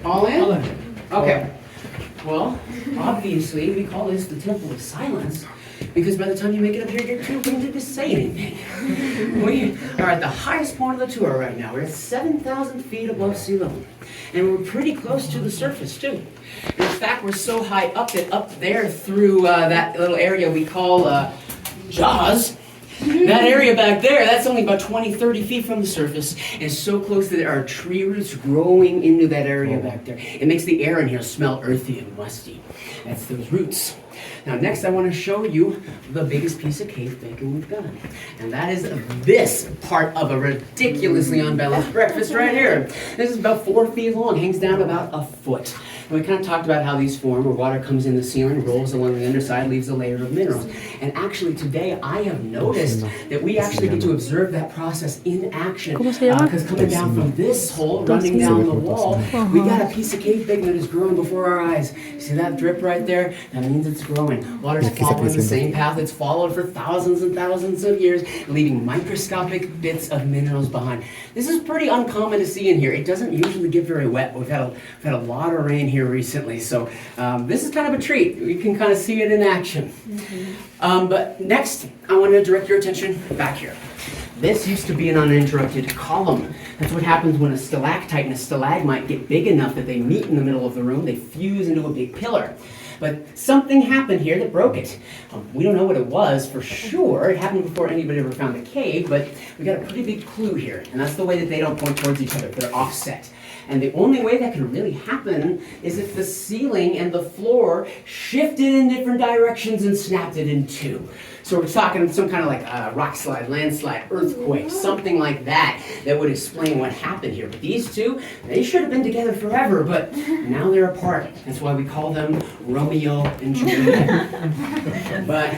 All in? Okay. Well, obviously, we call this the Temple of Silence because by the time you make it up here, you're too winded to say anything. We are at the highest point of the tour right now. We're at 7,000 feet above sea level. And we're pretty close to the surface, too. In fact, we're so high up that up there through that little area we call Jaws, that area back there, that's only about 20, 30 feet from the surface, and so close that there are tree roots growing into that area back there. It makes the air in here smell earthy and musty. That's those roots. Now next I want to show you the biggest piece of cave bacon we've got. And that is this part of a ridiculously unbalanced breakfast right here. This is about 4 feet long, hangs down about a foot. And we kind of talked about how these form, where water comes in the ceiling, rolls along the underside, leaves a layer of minerals. And actually today I have noticed that we actually get to observe that process in action. Because coming down from this hole, running down the wall, we got a piece of cave bacon that is growing before our eyes. See that drip right there? That means it's growing. Water's following the same path it's followed for thousands and thousands of years, leaving microscopic bits of minerals behind. This is pretty uncommon to see in here. It doesn't usually get very wet. We've had a lot of rain here recently, so this is kind of a treat. We can kind of see it in action. But next, I want to direct your attention back here. This used to be an uninterrupted column. That's what happens when a stalactite and a stalagmite get big enough that they meet in the middle of the room. They fuse into a big pillar. But something happened here that broke it. We don't know what it was for sure. It happened before anybody ever found the cave, but we got a pretty big clue here. And that's the way that they don't point towards each other. They're offset. And the only way that can really happen is if the ceiling and the floor shifted in different directions and snapped it in two. So we're talking some kind of like a rock slide, landslide, earthquake, something like that would explain what happened here. But these two, they should have been together forever, but now they're apart. That's why we call them Romeo and Juliet. But